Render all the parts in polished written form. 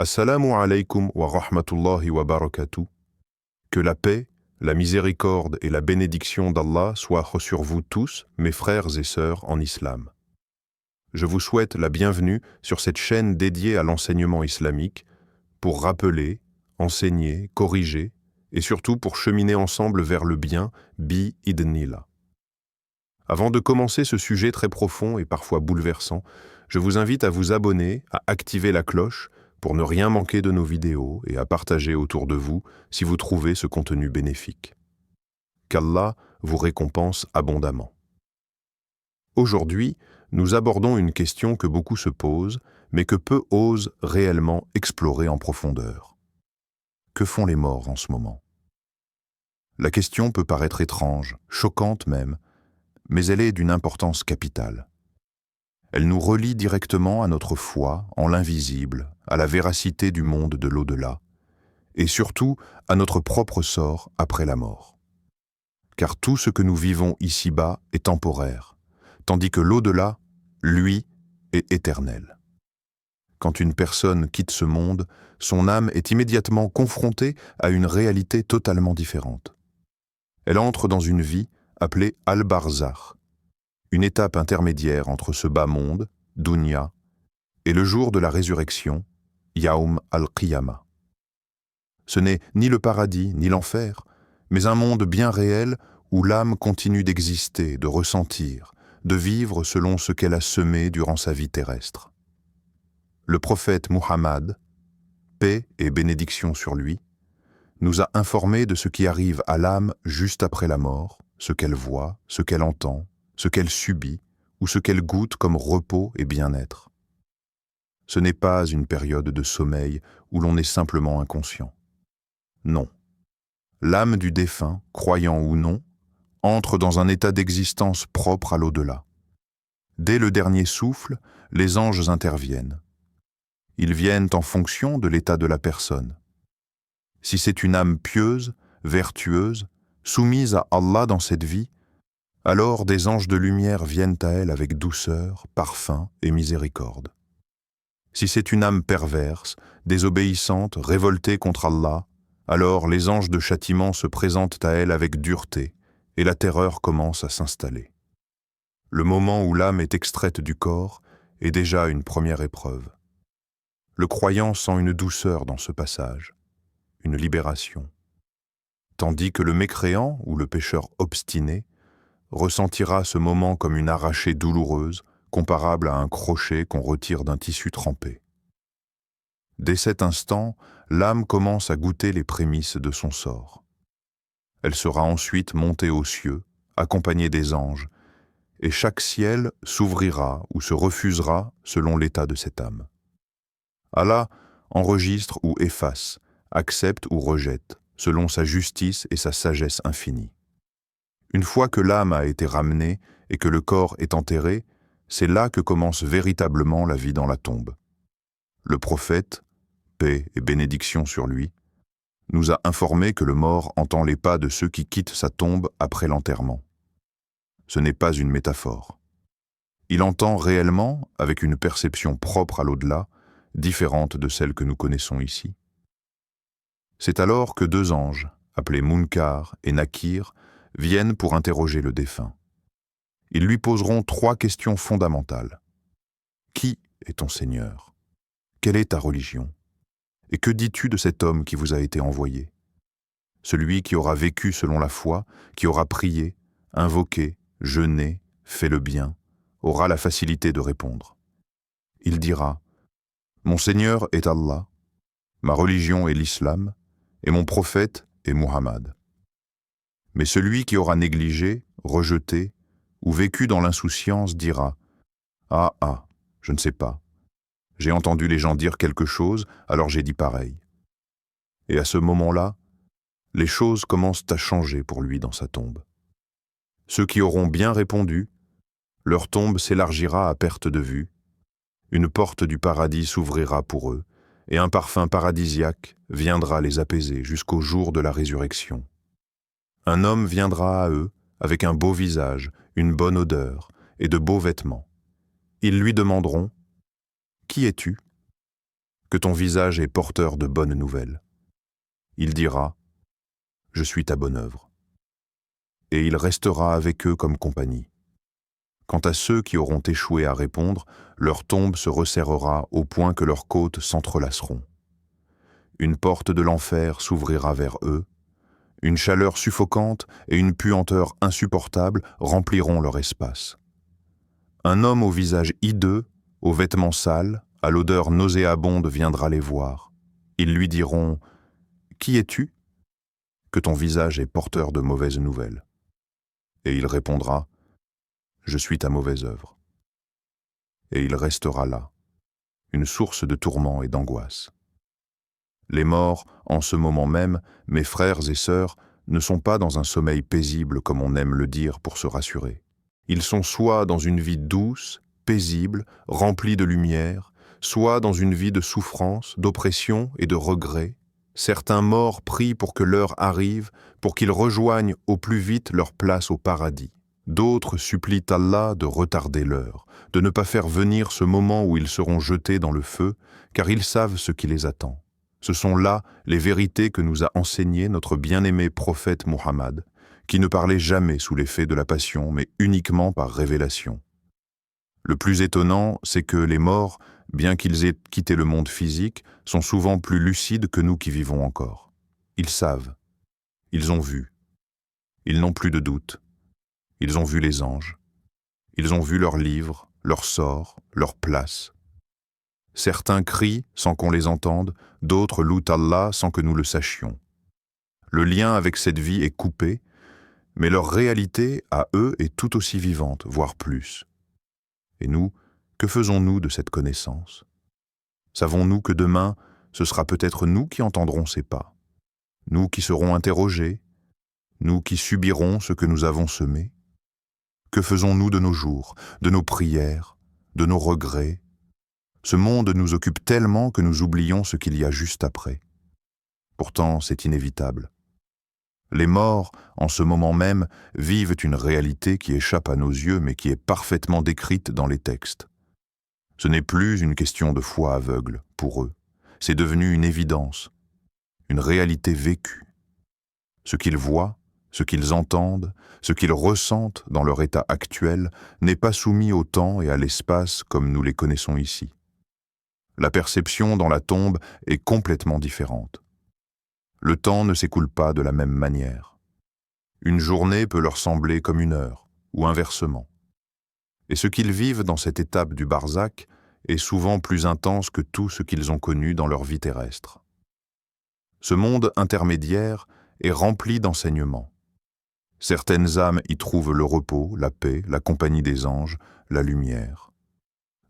Assalamu alaikum wa rahmatullahi wa barakatuh. Que la paix, la miséricorde et la bénédiction d'Allah soient sur vous tous, mes frères et sœurs en islam. Je vous souhaite la bienvenue sur cette chaîne dédiée à l'enseignement islamique pour rappeler, enseigner, corriger et surtout pour cheminer ensemble vers le bien, bi-idnillah. Avant de commencer ce sujet très profond et parfois bouleversant, je vous invite à vous abonner, à activer la cloche pour ne rien manquer de nos vidéos et à partager autour de vous si vous trouvez ce contenu bénéfique. Qu'Allah vous récompense abondamment. Aujourd'hui, nous abordons une question que beaucoup se posent, mais que peu osent réellement explorer en profondeur. Que font les morts en ce moment? La question peut paraître étrange, choquante même, mais elle est d'une importance capitale. Elle nous relie directement à notre foi en l'invisible, à la véracité du monde de l'au-delà, et surtout à notre propre sort après la mort. Car tout ce que nous vivons ici-bas est temporaire, tandis que l'au-delà, lui, est éternel. Quand une personne quitte ce monde, son âme est immédiatement confrontée à une réalité totalement différente. Elle entre dans une vie appelée Al-Barzakh, une étape intermédiaire entre ce bas monde, Dunya, et le jour de la résurrection, Yaoum al-Qiyamah. Ce n'est ni le paradis ni l'enfer, mais un monde bien réel où l'âme continue d'exister, de ressentir, de vivre selon ce qu'elle a semé durant sa vie terrestre. Le prophète Muhammad, paix et bénédiction sur lui, nous a informés de ce qui arrive à l'âme juste après la mort, ce qu'elle voit, ce qu'elle entend, ce qu'elle subit ou ce qu'elle goûte comme repos et bien-être. Ce n'est pas une période de sommeil où l'on est simplement inconscient. Non. L'âme du défunt, croyant ou non, entre dans un état d'existence propre à l'au-delà. Dès le dernier souffle, les anges interviennent. Ils viennent en fonction de l'état de la personne. Si c'est une âme pieuse, vertueuse, soumise à Allah dans cette vie, alors des anges de lumière viennent à elle avec douceur, parfum et miséricorde. Si c'est une âme perverse, désobéissante, révoltée contre Allah, alors les anges de châtiment se présentent à elle avec dureté et la terreur commence à s'installer. Le moment où l'âme est extraite du corps est déjà une première épreuve. Le croyant sent une douceur dans ce passage, une libération, tandis que le mécréant ou le pécheur obstiné ressentira ce moment comme une arrachée douloureuse, comparable à un crochet qu'on retire d'un tissu trempé. Dès cet instant, l'âme commence à goûter les prémices de son sort. Elle sera ensuite montée aux cieux, accompagnée des anges, et chaque ciel s'ouvrira ou se refusera selon l'état de cette âme. Allah enregistre ou efface, accepte ou rejette, selon sa justice et sa sagesse infinie. Une fois que l'âme a été ramenée et que le corps est enterré, c'est là que commence véritablement la vie dans la tombe. Le prophète, paix et bénédiction sur lui, nous a informé que le mort entend les pas de ceux qui quittent sa tombe après l'enterrement. Ce n'est pas une métaphore. Il entend réellement, avec une perception propre à l'au-delà, différente de celle que nous connaissons ici. C'est alors que deux anges, appelés Munkar et Nakir, viennent pour interroger le défunt. Ils lui poseront trois questions fondamentales. Qui est ton Seigneur? Quelle est ta religion? Et que dis-tu de cet homme qui vous a été envoyé? Celui qui aura vécu selon la foi, qui aura prié, invoqué, jeûné, fait le bien, aura la facilité de répondre. Il dira « Mon Seigneur est Allah, ma religion est l'islam, et mon prophète est Muhammad. » Mais celui qui aura négligé, rejeté, ou vécu dans l'insouciance dira « Ah, je ne sais pas. J'ai entendu les gens dire quelque chose, alors j'ai dit pareil. » Et à ce moment-là, les choses commencent à changer pour lui dans sa tombe. Ceux qui auront bien répondu, leur tombe s'élargira à perte de vue, une porte du paradis s'ouvrira pour eux, et un parfum paradisiaque viendra les apaiser jusqu'au jour de la résurrection. Un homme viendra à eux avec un beau visage, une bonne odeur et de beaux vêtements. Ils lui demanderont « Qui es-tu ? que ton visage est porteur de bonnes nouvelles. Il dira « Je suis ta bonne œuvre ». Et il restera avec eux comme compagnie. Quant à ceux qui auront échoué à répondre, leur tombe se resserrera au point que leurs côtes s'entrelaceront. Une porte de l'enfer s'ouvrira vers eux, une chaleur suffocante et une puanteur insupportable rempliront leur espace. Un homme au visage hideux, aux vêtements sales, à l'odeur nauséabonde viendra les voir. Ils lui diront « Qui es-tu » que ton visage est porteur de mauvaises nouvelles. Et il répondra « Je suis ta mauvaise œuvre ». Et il restera là, une source de tourments et d'angoisse. Les morts, en ce moment même, mes frères et sœurs, ne sont pas dans un sommeil paisible comme on aime le dire pour se rassurer. Ils sont soit dans une vie douce, paisible, remplie de lumière, soit dans une vie de souffrance, d'oppression et de regret. Certains morts prient pour que l'heure arrive, pour qu'ils rejoignent au plus vite leur place au paradis. D'autres supplient Allah de retarder l'heure, de ne pas faire venir ce moment où ils seront jetés dans le feu, car ils savent ce qui les attend. Ce sont là les vérités que nous a enseignées notre bien-aimé prophète Muhammad, qui ne parlait jamais sous l'effet de la passion, mais uniquement par révélation. Le plus étonnant, c'est que les morts, bien qu'ils aient quitté le monde physique, sont souvent plus lucides que nous qui vivons encore. Ils savent, ils ont vu, ils n'ont plus de doute, ils ont vu les anges, ils ont vu leurs livres, leur sort, leur place. Certains crient sans qu'on les entende, d'autres louent Allah sans que nous le sachions. Le lien avec cette vie est coupé, mais leur réalité, à eux, est tout aussi vivante, voire plus. Et nous, que faisons-nous de cette connaissance? Savons-nous que demain, ce sera peut-être nous qui entendrons ces pas, nous qui serons interrogés, nous qui subirons ce que nous avons semé? Que faisons-nous de nos jours, de nos prières, de nos regrets? Ce monde nous occupe tellement que nous oublions ce qu'il y a juste après. Pourtant, c'est inévitable. Les morts, en ce moment même, vivent une réalité qui échappe à nos yeux, mais qui est parfaitement décrite dans les textes. Ce n'est plus une question de foi aveugle, pour eux. C'est devenu une évidence, une réalité vécue. Ce qu'ils voient, ce qu'ils entendent, ce qu'ils ressentent dans leur état actuel n'est pas soumis au temps et à l'espace comme nous les connaissons ici. La perception dans la tombe est complètement différente. Le temps ne s'écoule pas de la même manière. Une journée peut leur sembler comme une heure, ou inversement. Et ce qu'ils vivent dans cette étape du barzakh est souvent plus intense que tout ce qu'ils ont connu dans leur vie terrestre. Ce monde intermédiaire est rempli d'enseignements. Certaines âmes y trouvent le repos, la paix, la compagnie des anges, la lumière.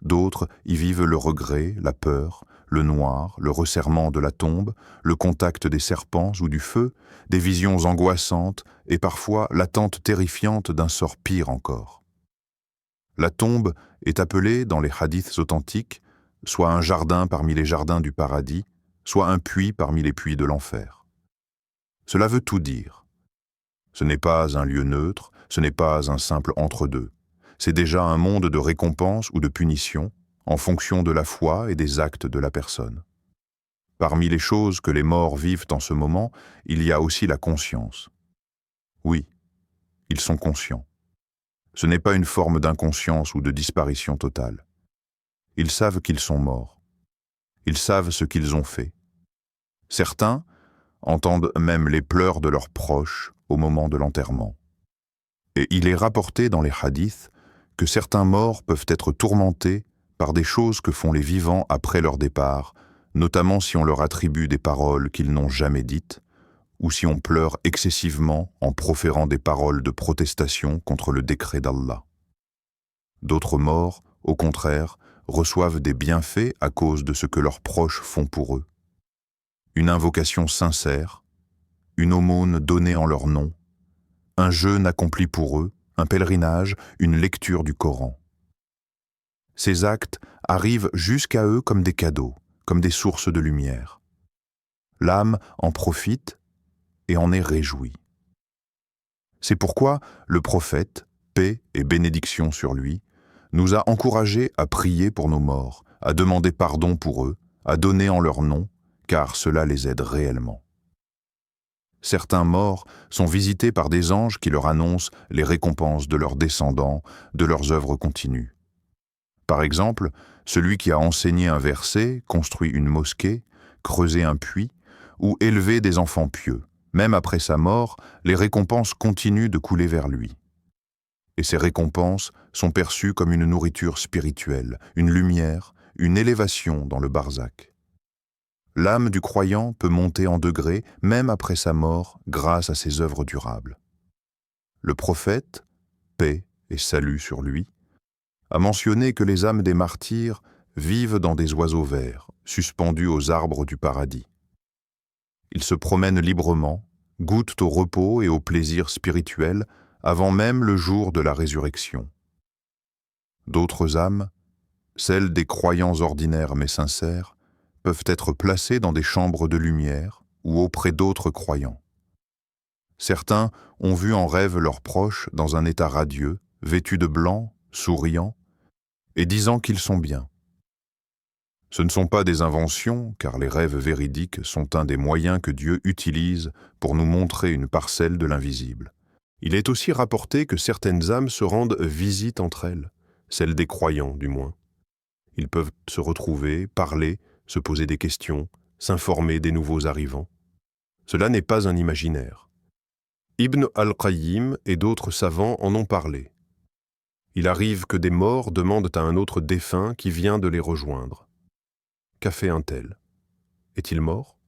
D'autres y vivent le regret, la peur, le noir, le resserrement de la tombe, le contact des serpents ou du feu, des visions angoissantes et parfois l'attente terrifiante d'un sort pire encore. La tombe est appelée, dans les hadiths authentiques, soit un jardin parmi les jardins du paradis, soit un puits parmi les puits de l'enfer. Cela veut tout dire. Ce n'est pas un lieu neutre, ce n'est pas un simple entre-deux. C'est déjà un monde de récompense ou de punition, en fonction de la foi et des actes de la personne. Parmi les choses que les morts vivent en ce moment, il y a aussi la conscience. Oui, ils sont conscients. Ce n'est pas une forme d'inconscience ou de disparition totale. Ils savent qu'ils sont morts. Ils savent ce qu'ils ont fait. Certains entendent même les pleurs de leurs proches au moment de l'enterrement. Et il est rapporté dans les hadiths que certains morts peuvent être tourmentés par des choses que font les vivants après leur départ, notamment si on leur attribue des paroles qu'ils n'ont jamais dites, ou si on pleure excessivement en proférant des paroles de protestation contre le décret d'Allah. D'autres morts, au contraire, reçoivent des bienfaits à cause de ce que leurs proches font pour eux. Une invocation sincère, une aumône donnée en leur nom, un jeûne accompli pour eux, un pèlerinage, une lecture du Coran. Ces actes arrivent jusqu'à eux comme des cadeaux, comme des sources de lumière. L'âme en profite et en est réjouie. C'est pourquoi le prophète, paix et bénédiction sur lui, nous a encouragés à prier pour nos morts, à demander pardon pour eux, à donner en leur nom, car cela les aide réellement. Certains morts sont visités par des anges qui leur annoncent les récompenses de leurs descendants, de leurs œuvres continues. Par exemple, celui qui a enseigné un verset, construit une mosquée, creusé un puits ou élevé des enfants pieux. Même après sa mort, les récompenses continuent de couler vers lui. Et ces récompenses sont perçues comme une nourriture spirituelle, une lumière, une élévation dans le barzakh. L'âme du croyant peut monter en degrés même après sa mort grâce à ses œuvres durables. Le prophète, paix et salut sur lui, a mentionné que les âmes des martyrs vivent dans des oiseaux verts, suspendus aux arbres du paradis. Ils se promènent librement, goûtent au repos et au plaisir spirituel avant même le jour de la résurrection. D'autres âmes, celles des croyants ordinaires mais sincères, peuvent être placées dans des chambres de lumière ou auprès d'autres croyants. Certains ont vu en rêve leurs proches dans un état radieux, vêtus de blanc, souriant, et disant qu'ils sont bien. Ce ne sont pas des inventions, car les rêves véridiques sont un des moyens que Dieu utilise pour nous montrer une parcelle de l'invisible. Il est aussi rapporté que certaines âmes se rendent visite entre elles, celles des croyants du moins. Ils peuvent se retrouver, parler, se poser des questions, s'informer des nouveaux arrivants. Cela n'est pas un imaginaire. Ibn al-Qayyim et d'autres savants en ont parlé. Il arrive que des morts demandent à un autre défunt qui vient de les rejoindre. Qu'a fait un tel? Est-il mort?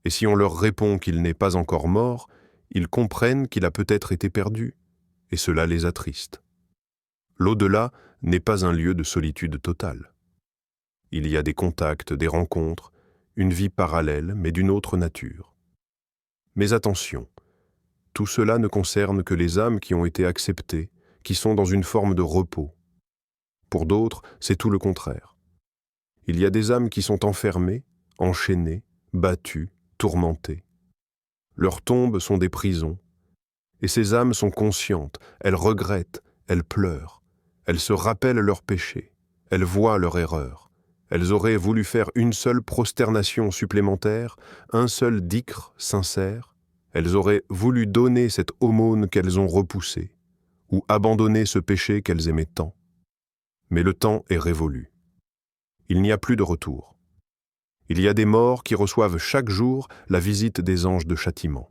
Et si on leur répond qu'il n'est pas encore mort, ils comprennent qu'il a peut-être été perdu, et cela les attriste. L'au-delà n'est pas un lieu de solitude totale. Il y a des contacts, des rencontres, une vie parallèle, mais d'une autre nature. Mais attention, tout cela ne concerne que les âmes qui ont été acceptées, qui sont dans une forme de repos. Pour d'autres, c'est tout le contraire. Il y a des âmes qui sont enfermées, enchaînées, battues, tourmentées. Leurs tombes sont des prisons, et ces âmes sont conscientes, elles regrettent, elles pleurent, elles se rappellent leurs péchés, elles voient leur erreur. Elles auraient voulu faire une seule prosternation supplémentaire, un seul dhikr sincère. Elles auraient voulu donner cette aumône qu'elles ont repoussée, ou abandonner ce péché qu'elles aimaient tant. Mais le temps est révolu. Il n'y a plus de retour. Il y a des morts qui reçoivent chaque jour la visite des anges de châtiment.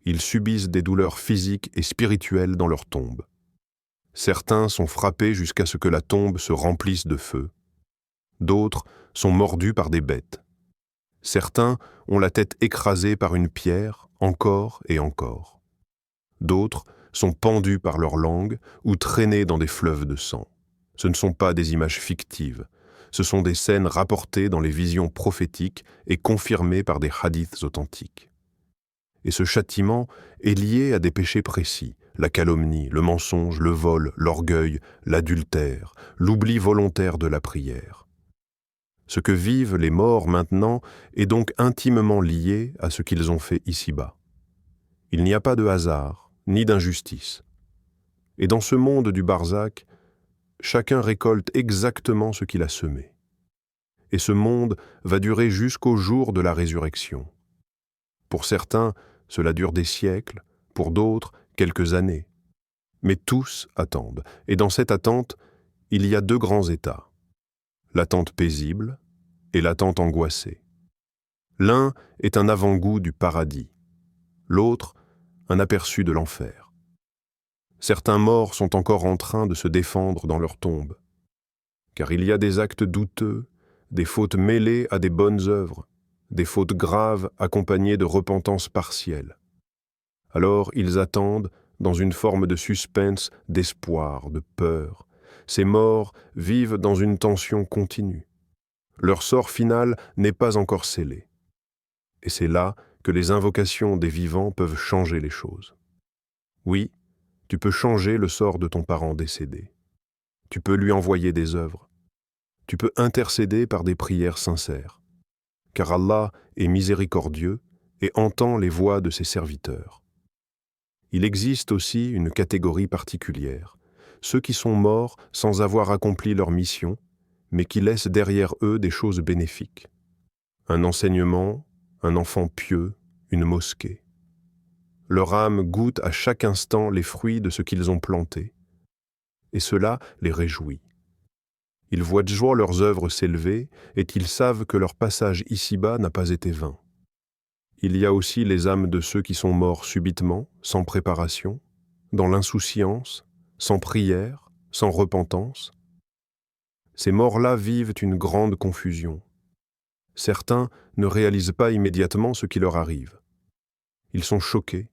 Ils subissent des douleurs physiques et spirituelles dans leur tombe. Certains sont frappés jusqu'à ce que la tombe se remplisse de feu. D'autres sont mordus par des bêtes. Certains ont la tête écrasée par une pierre, encore et encore. D'autres sont pendus par leur langue ou traînés dans des fleuves de sang. Ce ne sont pas des images fictives, ce sont des scènes rapportées dans les visions prophétiques et confirmées par des hadiths authentiques. Et ce châtiment est lié à des péchés précis, la calomnie, le mensonge, le vol, l'orgueil, l'adultère, l'oubli volontaire de la prière. Ce que vivent les morts maintenant est donc intimement lié à ce qu'ils ont fait ici-bas. Il n'y a pas de hasard, ni d'injustice. Et dans ce monde du barzakh, chacun récolte exactement ce qu'il a semé. Et ce monde va durer jusqu'au jour de la résurrection. Pour certains, cela dure des siècles, pour d'autres, quelques années. Mais tous attendent, et dans cette attente, il y a deux grands états. L'attente paisible et l'attente angoissée. L'un est un avant-goût du paradis, l'autre un aperçu de l'enfer. Certains morts sont encore en train de se défendre dans leur tombe, car il y a des actes douteux, des fautes mêlées à des bonnes œuvres, des fautes graves accompagnées de repentance partielle. Alors ils attendent, dans une forme de suspense, d'espoir, de peur. Ces morts vivent dans une tension continue. Leur sort final n'est pas encore scellé. Et c'est là que les invocations des vivants peuvent changer les choses. Oui, tu peux changer le sort de ton parent décédé. Tu peux lui envoyer des œuvres. Tu peux intercéder par des prières sincères. Car Allah est miséricordieux et entend les voix de ses serviteurs. Il existe aussi une catégorie particulière, ceux qui sont morts sans avoir accompli leur mission mais qui laissent derrière eux des choses bénéfiques. Un enseignement, un enfant pieux, une mosquée. Leur âme goûte à chaque instant les fruits de ce qu'ils ont planté, et cela les réjouit. Ils voient de joie leurs œuvres s'élever, et ils savent que leur passage ici-bas n'a pas été vain. Il y a aussi les âmes de ceux qui sont morts subitement, sans préparation, dans l'insouciance, sans prière, sans repentance. Ces morts-là vivent une grande confusion. Certains ne réalisent pas immédiatement ce qui leur arrive. Ils sont choqués,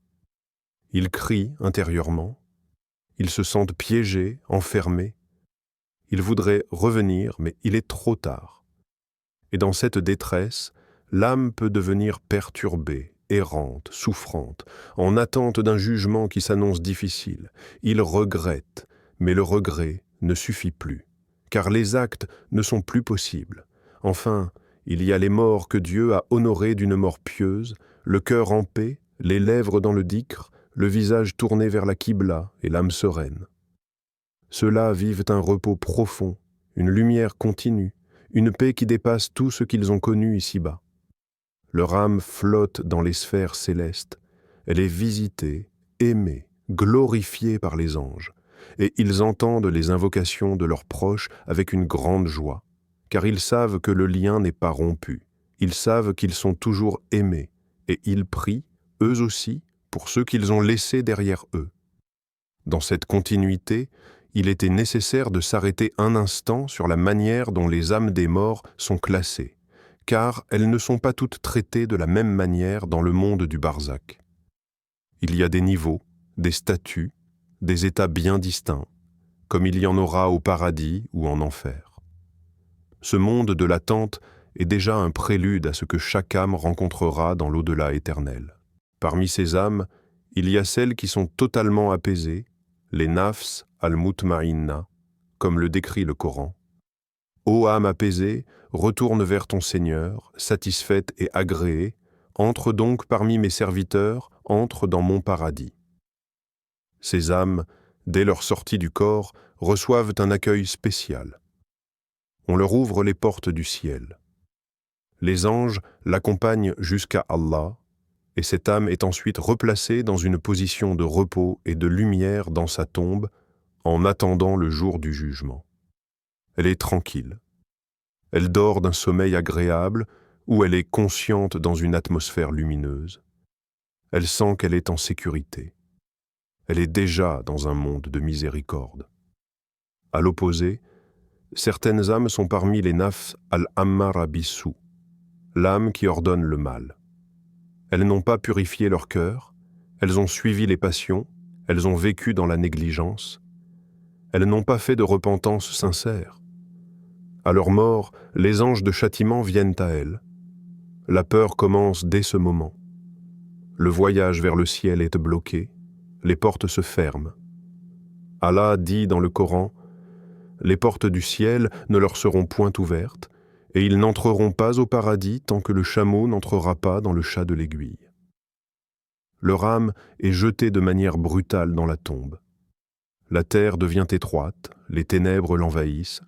ils crient intérieurement, ils se sentent piégés, enfermés. Ils voudraient revenir, mais il est trop tard. Et dans cette détresse, l'âme peut devenir perturbée, errante, souffrante, en attente d'un jugement qui s'annonce difficile. Ils regrettent, mais le regret ne suffit plus, car les actes ne sont plus possibles. Enfin, il y a les morts que Dieu a honorés d'une mort pieuse, le cœur en paix, les lèvres dans le dhikr, le visage tourné vers la qibla et l'âme sereine. Ceux-là vivent un repos profond, une lumière continue, une paix qui dépasse tout ce qu'ils ont connu ici-bas. Leur âme flotte dans les sphères célestes, elle est visitée, aimée, glorifiée par les anges, et ils entendent les invocations de leurs proches avec une grande joie, car ils savent que le lien n'est pas rompu, ils savent qu'ils sont toujours aimés, et ils prient, eux aussi, pour ceux qu'ils ont laissés derrière eux. Dans cette continuité, il était nécessaire de s'arrêter un instant sur la manière dont les âmes des morts sont classées, car elles ne sont pas toutes traitées de la même manière dans le monde du barzakh. Il y a des niveaux, des statuts, des états bien distincts, comme il y en aura au paradis ou en enfer. Ce monde de l'attente est déjà un prélude à ce que chaque âme rencontrera dans l'au-delà éternel. Parmi ces âmes, il y a celles qui sont totalement apaisées, les nafs al-mutma'inna, comme le décrit le Coran. Ô âme apaisée, retourne vers ton Seigneur, satisfaite et agréée, entre donc parmi mes serviteurs, entre dans mon paradis. Ces âmes, dès leur sortie du corps, reçoivent un accueil spécial. On leur ouvre les portes du ciel. Les anges l'accompagnent jusqu'à Allah, et cette âme est ensuite replacée dans une position de repos et de lumière dans sa tombe, en attendant le jour du jugement. Elle est tranquille. Elle dort d'un sommeil agréable, ou elle est consciente dans une atmosphère lumineuse. Elle sent qu'elle est en sécurité. Elle est déjà dans un monde de miséricorde. À l'opposé, certaines âmes sont parmi les nafs al-ammara bis-sou, l'âme qui ordonne le mal. Elles n'ont pas purifié leur cœur, elles ont suivi les passions, elles ont vécu dans la négligence. Elles n'ont pas fait de repentance sincère. À leur mort, les anges de châtiment viennent à elles. La peur commence dès ce moment. Le voyage vers le ciel est bloqué, les portes se ferment. Allah dit dans le Coran, « Les portes du ciel ne leur seront point ouvertes, et ils n'entreront pas au paradis tant que le chameau n'entrera pas dans le chat de l'aiguille. » Leur âme est jetée de manière brutale dans la tombe. La terre devient étroite, les ténèbres l'envahissent,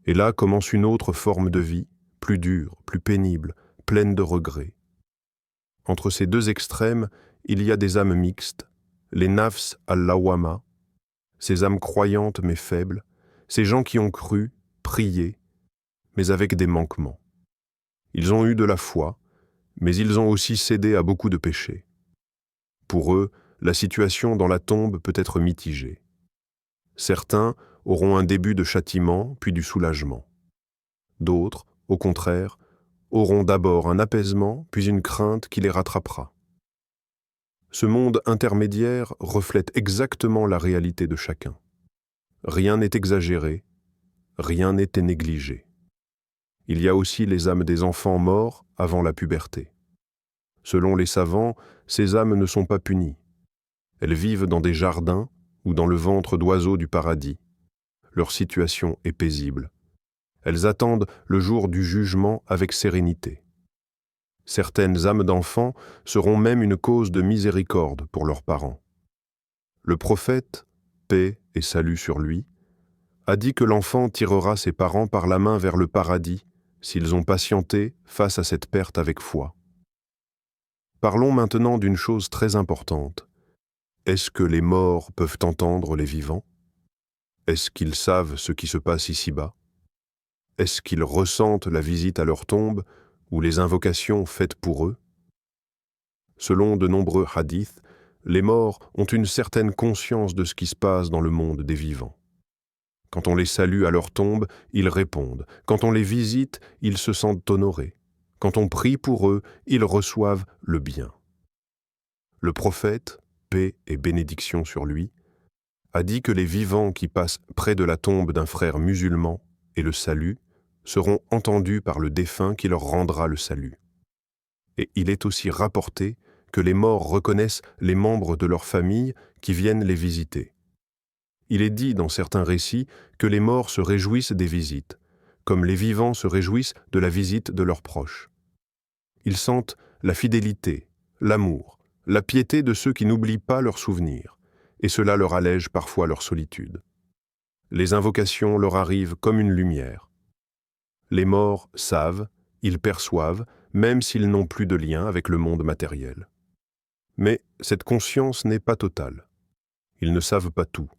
et là commence une autre forme de vie, plus dure, plus pénible, pleine de regrets. Entre ces deux extrêmes, il y a des âmes mixtes, les nafs al-lawama, ces âmes croyantes mais faibles, ces gens qui ont cru, prié, mais avec des manquements. Ils ont eu de la foi, mais ils ont aussi cédé à beaucoup de péchés. Pour eux, la situation dans la tombe peut être mitigée. Certains auront un début de châtiment, puis du soulagement. D'autres, au contraire, auront d'abord un apaisement, puis une crainte qui les rattrapera. Ce monde intermédiaire reflète exactement la réalité de chacun. Rien n'est exagéré, rien n'est négligé. Il y a aussi les âmes des enfants morts avant la puberté. Selon les savants, ces âmes ne sont pas punies. Elles vivent dans des jardins ou dans le ventre d'oiseaux du paradis. Leur situation est paisible. Elles attendent le jour du jugement avec sérénité. Certaines âmes d'enfants seront même une cause de miséricorde pour leurs parents. Le prophète, paix et salut sur lui, a dit que l'enfant tirera ses parents par la main vers le paradis s'ils ont patienté face à cette perte avec foi. Parlons maintenant d'une chose très importante. Est-ce que les morts peuvent entendre les vivants? Est-ce qu'ils savent ce qui se passe ici-bas? Est-ce qu'ils ressentent la visite à leur tombe ou les invocations faites pour eux? Selon de nombreux hadiths, les morts ont une certaine conscience de ce qui se passe dans le monde des vivants. Quand on les salue à leur tombe, ils répondent. Quand on les visite, ils se sentent honorés. Quand on prie pour eux, ils reçoivent le bien. Le prophète, paix et bénédiction sur lui, a dit que les vivants qui passent près de la tombe d'un frère musulman et le saluent seront entendus par le défunt qui leur rendra le salut. Et il est aussi rapporté que les morts reconnaissent les membres de leur famille qui viennent les visiter. Il est dit dans certains récits que les morts se réjouissent des visites, comme les vivants se réjouissent de la visite de leurs proches. Ils sentent la fidélité, l'amour, la piété de ceux qui n'oublient pas leurs souvenirs, et cela leur allège parfois leur solitude. Les invocations leur arrivent comme une lumière. Les morts savent, ils perçoivent, même s'ils n'ont plus de lien avec le monde matériel. Mais cette conscience n'est pas totale. Ils ne savent pas tout.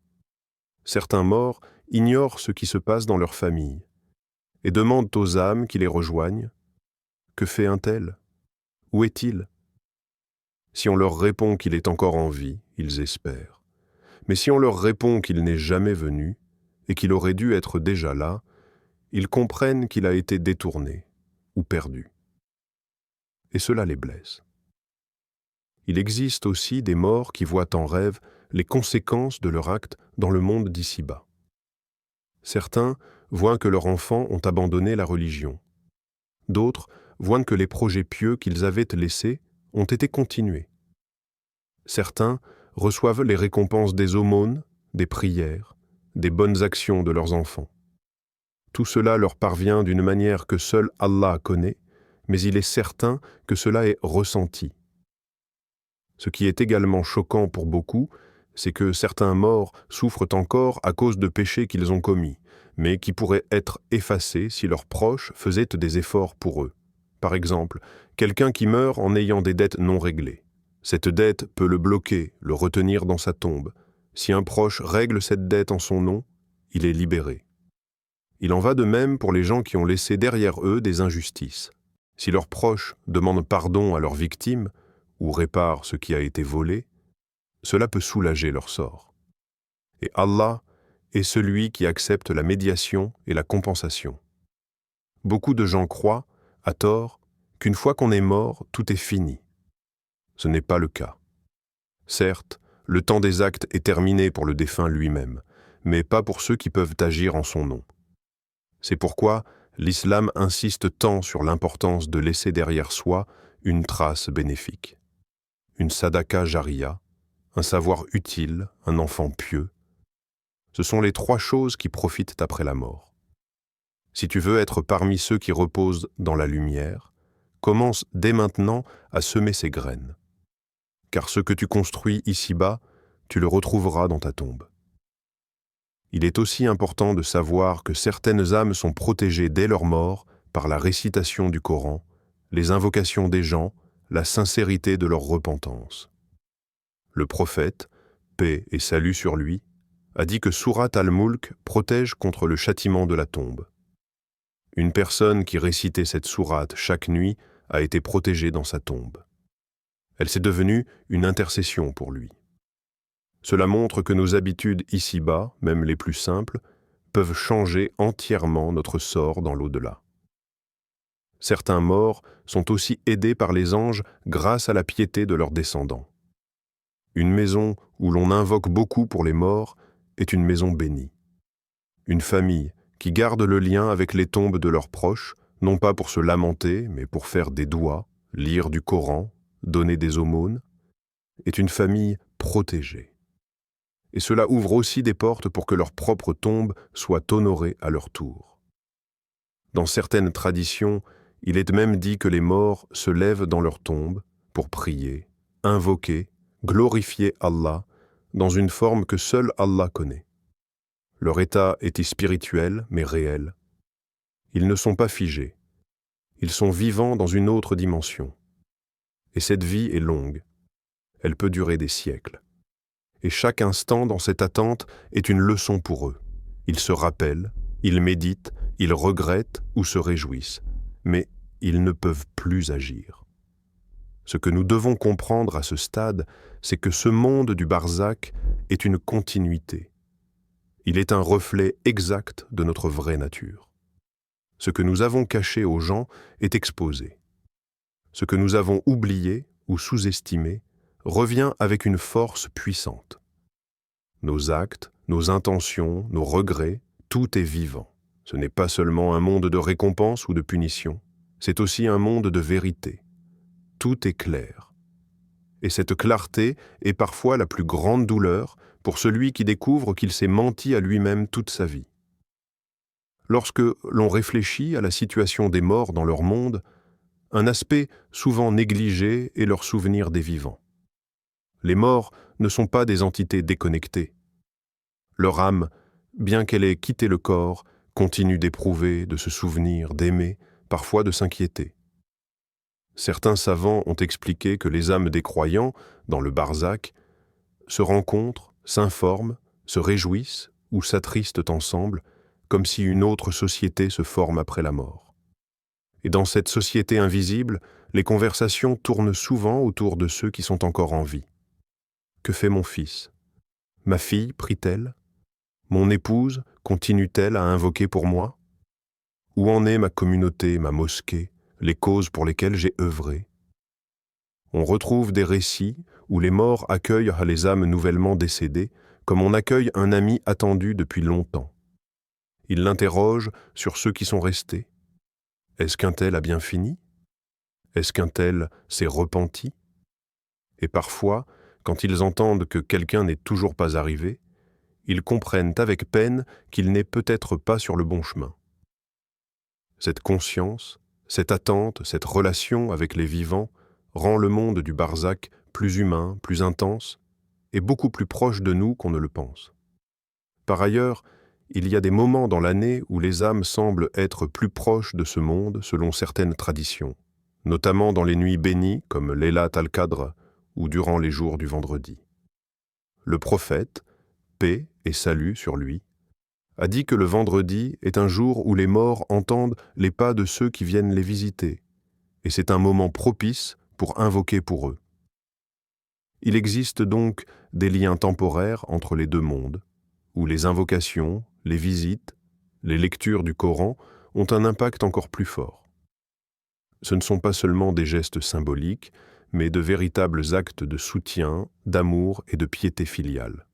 Certains morts ignorent ce qui se passe dans leur famille et demandent aux âmes qui les rejoignent « Que fait un tel? Où est-il » Si on leur répond qu'il est encore en vie, ils espèrent. Mais si on leur répond qu'il n'est jamais venu et qu'il aurait dû être déjà là, ils comprennent qu'il a été détourné ou perdu. Et cela les blesse. Il existe aussi des morts qui voient en rêve les conséquences de leur acte dans le monde d'ici-bas. Certains voient que leurs enfants ont abandonné la religion. D'autres voient que les projets pieux qu'ils avaient laissés ont été continués. Certains reçoivent les récompenses des aumônes, des prières, des bonnes actions de leurs enfants. Tout cela leur parvient d'une manière que seul Allah connaît, mais il est certain que cela est ressenti. Ce qui est également choquant pour beaucoup, c'est que certains morts souffrent encore à cause de péchés qu'ils ont commis, mais qui pourraient être effacés si leurs proches faisaient des efforts pour eux. Par exemple, quelqu'un qui meurt en ayant des dettes non réglées. Cette dette peut le bloquer, le retenir dans sa tombe. Si un proche règle cette dette en son nom, il est libéré. Il en va de même pour les gens qui ont laissé derrière eux des injustices. Si leurs proches demandent pardon à leurs victimes, ou réparent ce qui a été volé, cela peut soulager leur sort. Et Allah est celui qui accepte la médiation et la compensation. Beaucoup de gens croient, à tort, qu'une fois qu'on est mort, tout est fini. Ce n'est pas le cas. Certes, le temps des actes est terminé pour le défunt lui-même, mais pas pour ceux qui peuvent agir en son nom. C'est pourquoi l'islam insiste tant sur l'importance de laisser derrière soi une trace bénéfique. Une sadaka jariya, un savoir utile, un enfant pieux. Ce sont les 3 choses qui profitent après la mort. Si tu veux être parmi ceux qui reposent dans la lumière, commence dès maintenant à semer ces graines. Car ce que tu construis ici-bas, tu le retrouveras dans ta tombe. Il est aussi important de savoir que certaines âmes sont protégées dès leur mort par la récitation du Coran, les invocations des gens, la sincérité de leur repentance. Le prophète, paix et salut sur lui, a dit que Surat al-Mulk protège contre le châtiment de la tombe. Une personne qui récitait cette sourate chaque nuit a été protégée dans sa tombe. Elle s'est devenue une intercession pour lui. Cela montre que nos habitudes ici-bas, même les plus simples, peuvent changer entièrement notre sort dans l'au-delà. Certains morts sont aussi aidés par les anges grâce à la piété de leurs descendants. Une maison où l'on invoque beaucoup pour les morts est une maison bénie. Une famille qui garde le lien avec les tombes de leurs proches, non pas pour se lamenter, mais pour faire des doigts, lire du Coran, donner des aumônes, est une famille protégée. Et cela ouvre aussi des portes pour que leur propre tombe soit honorée à leur tour. Dans certaines traditions, il est même dit que les morts se lèvent dans leur tombe pour prier, invoquer, glorifier Allah dans une forme que seul Allah connaît. Leur état était spirituel, mais réel. Ils ne sont pas figés. Ils sont vivants dans une autre dimension. Et cette vie est longue. Elle peut durer des siècles. Et chaque instant dans cette attente est une leçon pour eux. Ils se rappellent, ils méditent, ils regrettent ou se réjouissent. Mais ils ne peuvent plus agir. Ce que nous devons comprendre à ce stade, c'est que ce monde du barzakh est une continuité. Il est un reflet exact de notre vraie nature. Ce que nous avons caché aux gens est exposé. Ce que nous avons oublié ou sous-estimé revient avec une force puissante. Nos actes, nos intentions, nos regrets, tout est vivant. Ce n'est pas seulement un monde de récompense ou de punition, c'est aussi un monde de vérité. Tout est clair. Et cette clarté est parfois la plus grande douleur pour celui qui découvre qu'il s'est menti à lui-même toute sa vie. Lorsque l'on réfléchit à la situation des morts dans leur monde, un aspect souvent négligé est leur souvenir des vivants. Les morts ne sont pas des entités déconnectées. Leur âme, bien qu'elle ait quitté le corps, continue d'éprouver, de se souvenir, d'aimer, parfois de s'inquiéter. Certains savants ont expliqué que les âmes des croyants, dans le barzakh, se rencontrent, s'informent, se réjouissent ou s'attristent ensemble, comme si une autre société se forme après la mort. Et dans cette société invisible, les conversations tournent souvent autour de ceux qui sont encore en vie. Que fait mon fils? Ma fille prie-t-elle? Mon épouse continue-t-elle à invoquer pour moi? Où en est ma communauté, ma mosquée, les causes pour lesquelles j'ai œuvré? On retrouve des récits où les morts accueillent les âmes nouvellement décédées comme on accueille un ami attendu depuis longtemps. Ils l'interrogent sur ceux qui sont restés. Est-ce qu'un tel a bien fini? Est-ce qu'un tel s'est repenti? Et parfois, quand ils entendent que quelqu'un n'est toujours pas arrivé, ils comprennent avec peine qu'il n'est peut-être pas sur le bon chemin. Cette conscience, cette attente, cette relation avec les vivants rend le monde du barzakh plus humain, plus intense et beaucoup plus proche de nous qu'on ne le pense. Par ailleurs, il y a des moments dans l'année où les âmes semblent être plus proches de ce monde selon certaines traditions, notamment dans les nuits bénies comme Laylat al-Qadr ou durant les jours du vendredi. Le prophète, paix et salut sur lui, a dit que le vendredi est un jour où les morts entendent les pas de ceux qui viennent les visiter, et c'est un moment propice pour invoquer pour eux. Il existe donc des liens temporaires entre les deux mondes, où les invocations, les visites, les lectures du Coran ont un impact encore plus fort. Ce ne sont pas seulement des gestes symboliques, mais de véritables actes de soutien, d'amour et de piété filiale.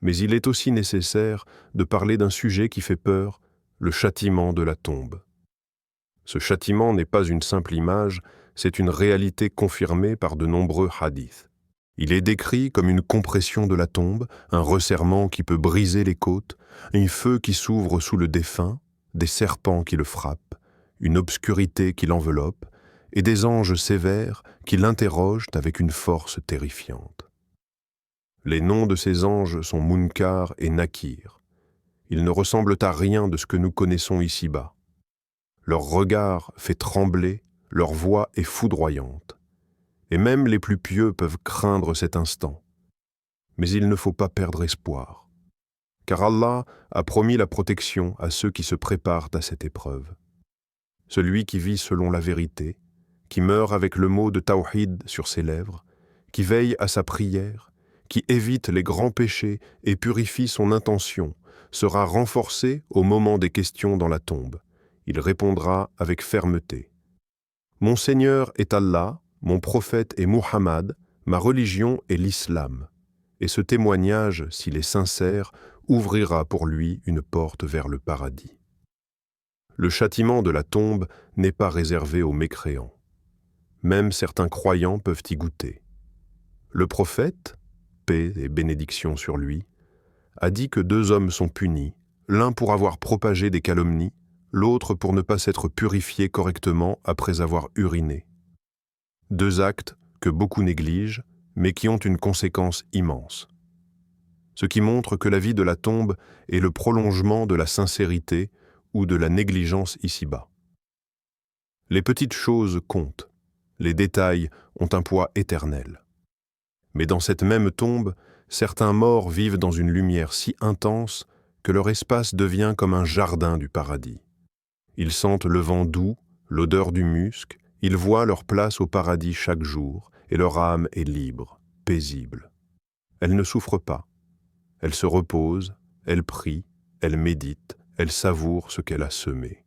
Mais il est aussi nécessaire de parler d'un sujet qui fait peur, le châtiment de la tombe. Ce châtiment n'est pas une simple image, c'est une réalité confirmée par de nombreux hadiths. Il est décrit comme une compression de la tombe, un resserrement qui peut briser les côtes, un feu qui s'ouvre sous le défunt, des serpents qui le frappent, une obscurité qui l'enveloppe, et des anges sévères qui l'interrogent avec une force terrifiante. Les noms de ces anges sont Munkar et Nakir. Ils ne ressemblent à rien de ce que nous connaissons ici-bas. Leur regard fait trembler, leur voix est foudroyante. Et même les plus pieux peuvent craindre cet instant. Mais il ne faut pas perdre espoir. Car Allah a promis la protection à ceux qui se préparent à cette épreuve. Celui qui vit selon la vérité, qui meurt avec le mot de Tawhid sur ses lèvres, qui veille à sa prière, qui évite les grands péchés et purifie son intention, sera renforcé au moment des questions dans la tombe. Il répondra avec fermeté. « Mon Seigneur est Allah, mon prophète est Muhammad, ma religion est l'islam. » Et ce témoignage, s'il est sincère, ouvrira pour lui une porte vers le paradis. Le châtiment de la tombe n'est pas réservé aux mécréants. Même certains croyants peuvent y goûter. Le prophète, paix et bénédiction sur lui, a dit que 2 hommes sont punis, l'un pour avoir propagé des calomnies, l'autre pour ne pas s'être purifié correctement après avoir uriné. 2 actes que beaucoup négligent, mais qui ont une conséquence immense. ce qui montre que la vie de la tombe est le prolongement de la sincérité ou de la négligence ici-bas. Les petites choses comptent, les détails ont un poids éternel. Mais dans cette même tombe, certains morts vivent dans une lumière si intense que leur espace devient comme un jardin du paradis. Ils sentent le vent doux, l'odeur du musc, ils voient leur place au paradis chaque jour, et leur âme est libre, paisible. Elle ne souffre pas. Elle se repose, elle prie, elle médite, elle savoure ce qu'elle a semé.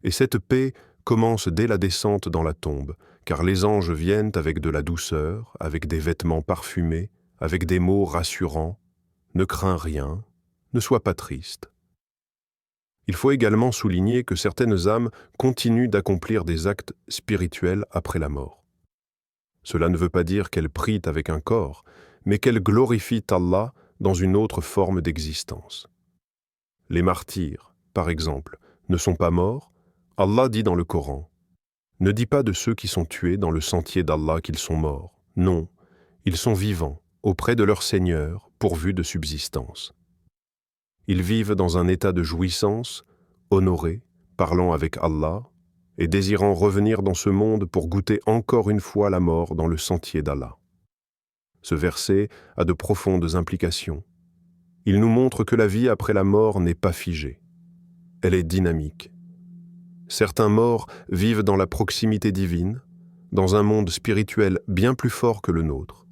Et cette paix commence dès la descente dans la tombe, car les anges viennent avec de la douceur, avec des vêtements parfumés, avec des mots rassurants. Ne crains rien, ne sois pas triste. Il faut également souligner que certaines âmes continuent d'accomplir des actes spirituels après la mort. Cela ne veut pas dire qu'elles prient avec un corps, mais qu'elles glorifient Allah dans une autre forme d'existence. Les martyrs, par exemple, ne sont pas morts. Allah dit dans le Coran: « Ne dis pas de ceux qui sont tués dans le sentier d'Allah qu'ils sont morts. Non, ils sont vivants, auprès de leur Seigneur, pourvus de subsistance. » Ils vivent dans un état de jouissance, honorés, parlant avec Allah et désirant revenir dans ce monde pour goûter encore une fois la mort dans le sentier d'Allah. Ce verset a de profondes implications. Il nous montre que la vie après la mort n'est pas figée. Elle est dynamique. Certains morts vivent dans la proximité divine, dans un monde spirituel bien plus fort que le nôtre.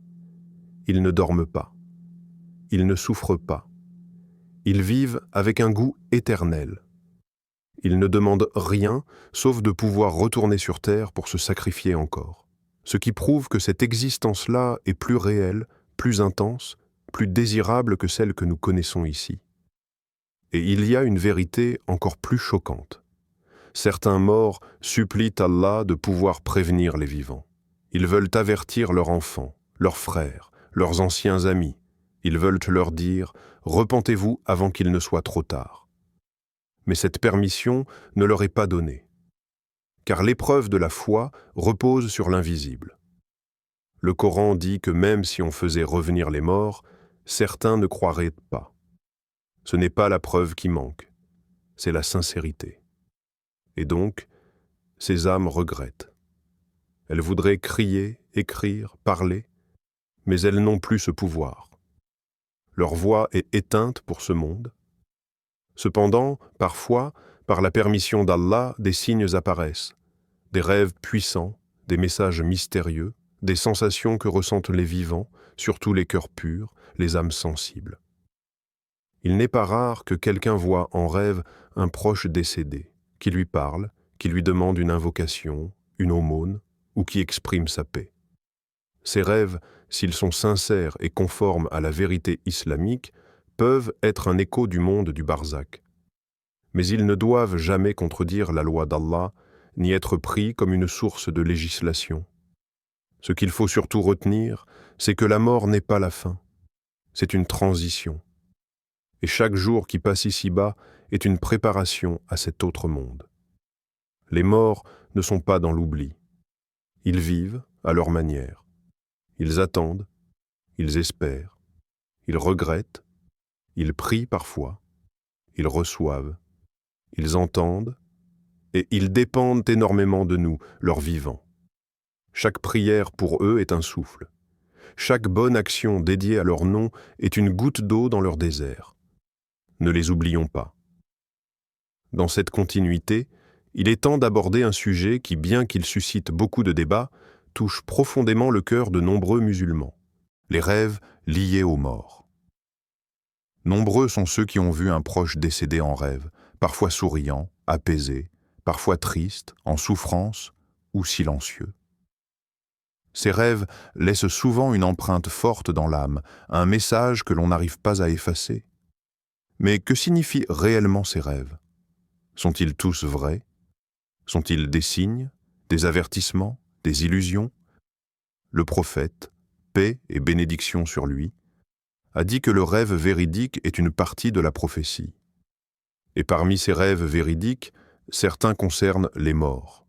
Ils ne dorment pas. Ils ne souffrent pas. Ils vivent avec un goût éternel. Ils ne demandent rien sauf de pouvoir retourner sur terre pour se sacrifier encore. Ce qui prouve que cette existence-là est plus réelle, plus intense, plus désirable que celle que nous connaissons ici. Et il y a une vérité encore plus choquante. Certains morts supplient Allah de pouvoir prévenir les vivants. Ils veulent avertir leurs enfants, leurs frères, leurs anciens amis. Ils veulent leur dire « Repentez-vous avant qu'il ne soit trop tard ». Mais cette permission ne leur est pas donnée, car l'épreuve de la foi repose sur l'invisible. Le Coran dit que même si on faisait revenir les morts, certains ne croiraient pas. Ce n'est pas la preuve qui manque, c'est la sincérité. Et donc, ces âmes regrettent. Elles voudraient crier, écrire, parler, mais elles n'ont plus ce pouvoir. Leur voix est éteinte pour ce monde. Cependant, parfois, par la permission d'Allah, des signes apparaissent, des rêves puissants, des messages mystérieux, des sensations que ressentent les vivants, surtout les cœurs purs, les âmes sensibles. Il n'est pas rare que quelqu'un voie en rêve un proche décédé, qui lui parle, qui lui demande une invocation, une aumône, ou qui exprime sa paix. Ces rêves, s'ils sont sincères et conformes à la vérité islamique, peuvent être un écho du monde du barzakh. Mais ils ne doivent jamais contredire la loi d'Allah, ni être pris comme une source de législation. Ce qu'il faut surtout retenir, c'est que la mort n'est pas la fin. C'est une transition. Et chaque jour qui passe ici-bas est une préparation à cet autre monde. Les morts ne sont pas dans l'oubli. Ils vivent à leur manière. Ils attendent, ils espèrent, ils regrettent, ils prient parfois, ils reçoivent, ils entendent, et ils dépendent énormément de nous, leurs vivants. Chaque prière pour eux est un souffle. Chaque bonne action dédiée à leur nom est une goutte d'eau dans leur désert. Ne les oublions pas. Dans cette continuité, il est temps d'aborder un sujet qui, bien qu'il suscite beaucoup de débats, touche profondément le cœur de nombreux musulmans, les rêves liés aux morts. Nombreux sont ceux qui ont vu un proche décédé en rêve, parfois souriant, apaisé, parfois triste, en souffrance ou silencieux. Ces rêves laissent souvent une empreinte forte dans l'âme, un message que l'on n'arrive pas à effacer. Mais que signifient réellement ces rêves? Sont-ils tous vrais? Sont-ils des signes, des avertissements, des illusions? Le prophète, paix et bénédiction sur lui, a dit que le rêve véridique est une partie de la prophétie. Et parmi ces rêves véridiques, certains concernent les morts.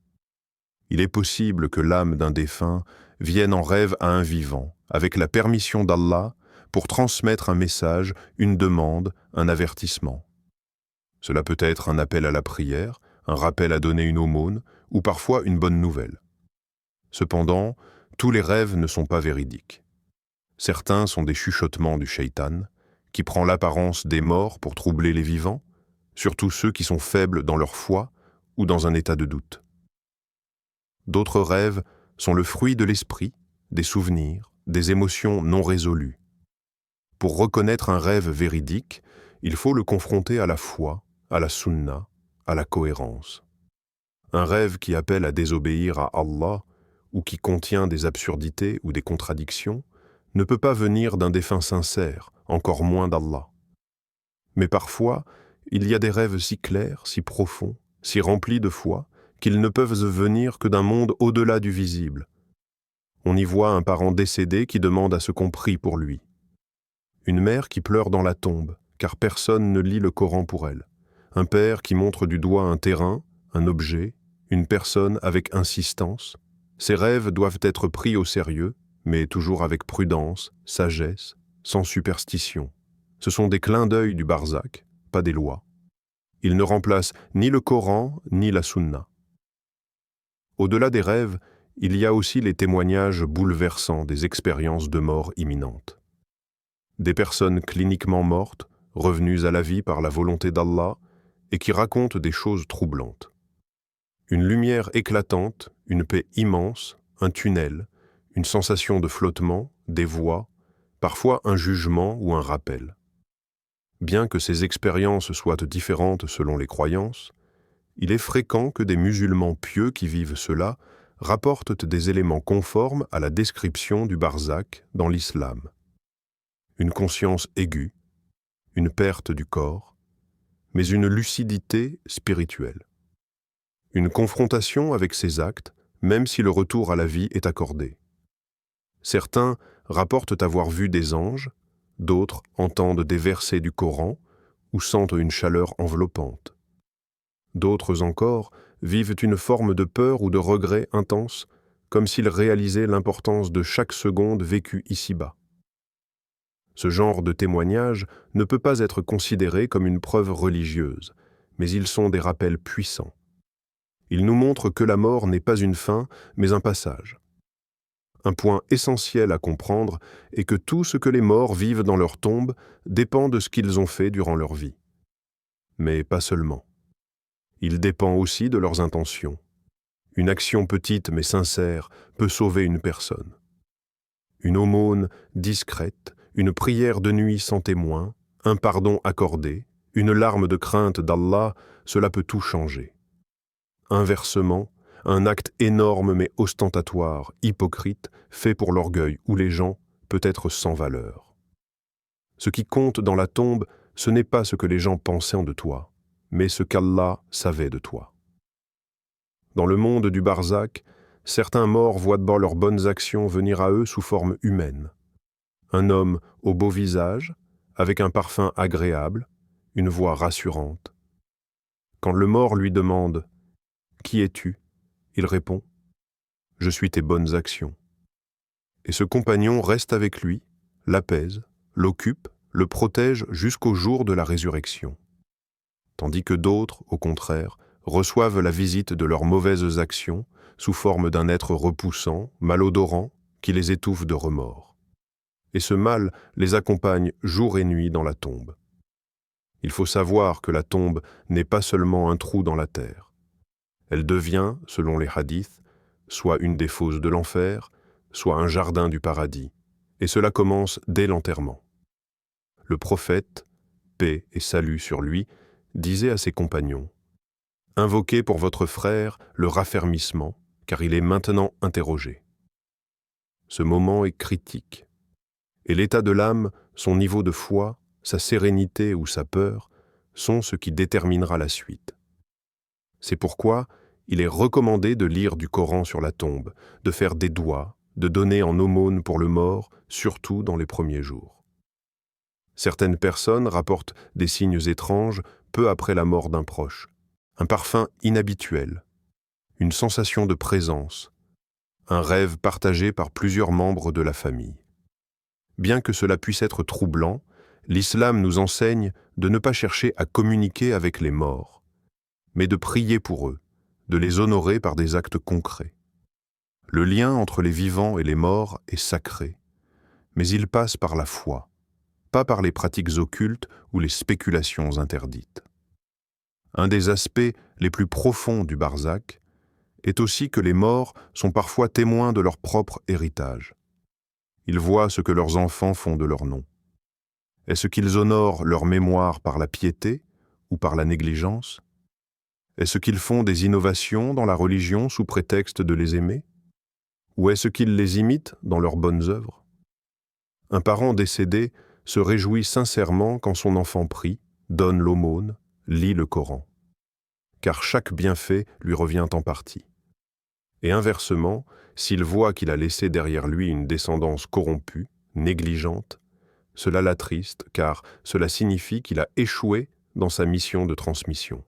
Il est possible que l'âme d'un défunt vienne en rêve à un vivant, avec la permission d'Allah, pour transmettre un message, une demande, un avertissement. Cela peut être un appel à la prière, un rappel à donner une aumône, ou parfois une bonne nouvelle. Cependant, tous les rêves ne sont pas véridiques. Certains sont des chuchotements du shaitan, qui prend l'apparence des morts pour troubler les vivants, surtout ceux qui sont faibles dans leur foi ou dans un état de doute. D'autres rêves sont le fruit de l'esprit, des souvenirs, des émotions non résolues. Pour reconnaître un rêve véridique, il faut le confronter à la foi, à la sunna, à la cohérence. Un rêve qui appelle à désobéir à Allah ou qui contient des absurdités ou des contradictions ne peut pas venir d'un défunt sincère, encore moins d'Allah. Mais parfois, il y a des rêves si clairs, si profonds, si remplis de foi, qu'ils ne peuvent venir que d'un monde au-delà du visible. On y voit un parent décédé qui demande à ce qu'on prie pour lui. Une mère qui pleure dans la tombe, car personne ne lit le Coran pour elle. Un père qui montre du doigt un terrain, un objet, une personne avec insistance. Ces rêves doivent être pris au sérieux, mais toujours avec prudence, sagesse, sans superstition. Ce sont des clins d'œil du barzakh, pas des lois. Ils ne remplacent ni le Coran ni la sunna. Au-delà des rêves, il y a aussi les témoignages bouleversants des expériences de mort imminente. Des personnes cliniquement mortes, revenues à la vie par la volonté d'Allah, et qui racontent des choses troublantes. Une lumière éclatante, une paix immense, un tunnel, une sensation de flottement, des voix, parfois un jugement ou un rappel. Bien que ces expériences soient différentes selon les croyances, il est fréquent que des musulmans pieux qui vivent cela rapportent des éléments conformes à la description du barzakh dans l'islam. Une conscience aiguë, une perte du corps, mais une lucidité spirituelle. Une confrontation avec ses actes, même si le retour à la vie est accordé. Certains rapportent avoir vu des anges, d'autres entendent des versets du Coran ou sentent une chaleur enveloppante. D'autres encore vivent une forme de peur ou de regret intense, comme s'ils réalisaient l'importance de chaque seconde vécue ici-bas. Ce genre de témoignage ne peut pas être considéré comme une preuve religieuse, mais ils sont des rappels puissants. Ils nous montrent que la mort n'est pas une fin, mais un passage. Un point essentiel à comprendre est que tout ce que les morts vivent dans leur tombe dépend de ce qu'ils ont fait durant leur vie. Mais pas seulement. Il dépend aussi de leurs intentions. Une action petite mais sincère peut sauver une personne. Une aumône discrète, une prière de nuit sans témoin, un pardon accordé, une larme de crainte d'Allah, cela peut tout changer. Inversement, un acte énorme mais ostentatoire, hypocrite, fait pour l'orgueil ou les gens, peut être sans valeur. Ce qui compte dans la tombe, ce n'est pas ce que les gens pensaient de toi, mais ce qu'Allah savait de toi. Dans le monde du barzakh, certains morts voient d'abord leurs bonnes actions venir à eux sous forme humaine. Un homme au beau visage, avec un parfum agréable, une voix rassurante. Quand le mort lui demande « Qui es-tu ?» il répond « Je suis tes bonnes actions ». Et ce compagnon reste avec lui, l'apaise, l'occupe, le protège jusqu'au jour de la résurrection. Tandis que d'autres, au contraire, reçoivent la visite de leurs mauvaises actions sous forme d'un être repoussant, malodorant, qui les étouffe de remords. Et ce mal les accompagne jour et nuit dans la tombe. Il faut savoir que la tombe n'est pas seulement un trou dans la terre. Elle devient, selon les hadiths, soit une des fosses de l'enfer, soit un jardin du paradis, et cela commence dès l'enterrement. Le prophète, paix et salut sur lui, disait à ses compagnons « Invoquez pour votre frère le raffermissement, car il est maintenant interrogé. » Ce moment est critique, et l'état de l'âme, son niveau de foi, sa sérénité ou sa peur, sont ce qui déterminera la suite. C'est pourquoi il est recommandé de lire du Coran sur la tombe, de faire des doigts, de donner en aumône pour le mort, surtout dans les premiers jours. Certaines personnes rapportent des signes étranges peu après la mort d'un proche, un parfum inhabituel, une sensation de présence, un rêve partagé par plusieurs membres de la famille. Bien que cela puisse être troublant, l'islam nous enseigne de ne pas chercher à communiquer avec les morts, mais de prier pour eux, de les honorer par des actes concrets. Le lien entre les vivants et les morts est sacré, mais il passe par la foi, pas par les pratiques occultes ou les spéculations interdites. Un des aspects les plus profonds du barzakh est aussi que les morts sont parfois témoins de leur propre héritage. Ils voient ce que leurs enfants font de leur nom. Est-ce qu'ils honorent leur mémoire par la piété ou par la négligence? Est-ce qu'ils font des innovations dans la religion sous prétexte de les aimer? Ou est-ce qu'ils les imitent dans leurs bonnes œuvres? Un parent décédé se réjouit sincèrement quand son enfant prie, donne l'aumône, lit le Coran, car chaque bienfait lui revient en partie. Et inversement, s'il voit qu'il a laissé derrière lui une descendance corrompue, négligente, cela l'attriste, car cela signifie qu'il a échoué dans sa mission de transmission.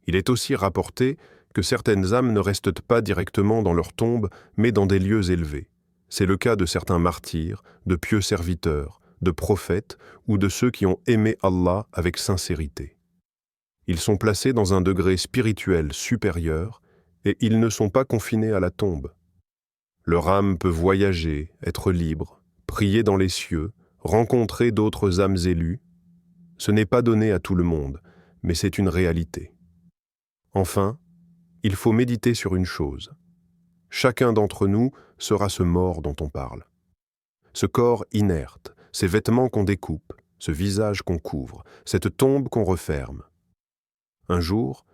Il est aussi rapporté que certaines âmes ne restent pas directement dans leur tombe, mais dans des lieux élevés. C'est le cas de certains martyrs, de pieux serviteurs, de prophètes ou de ceux qui ont aimé Allah avec sincérité. Ils sont placés dans un degré spirituel supérieur et ils ne sont pas confinés à la tombe. Leur âme peut voyager, être libre, prier dans les cieux, rencontrer d'autres âmes élues. Ce n'est pas donné à tout le monde, mais c'est une réalité. Enfin, il faut méditer sur une chose. Chacun d'entre nous sera ce mort dont on parle. Ce corps inerte, ces vêtements qu'on découpe, ce visage qu'on couvre, cette tombe qu'on referme. Un jour,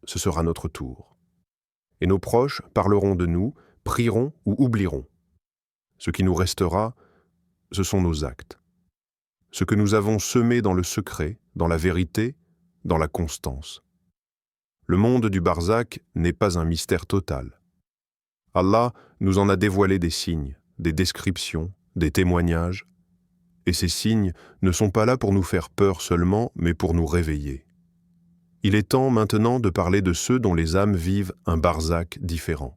ce sera notre tour. Et nos proches parleront de nous, prieront ou oublieront. Ce qui nous restera, ce sont nos actes. Ce que nous avons semé dans le secret, dans la vérité, dans la constance. Le monde du barzakh n'est pas un mystère total. Allah nous en a dévoilé des signes, des descriptions, des témoignages. Et ces signes ne sont pas là pour nous faire peur seulement, mais pour nous réveiller. Il est temps maintenant de parler de ceux dont les âmes vivent un barzakh différent.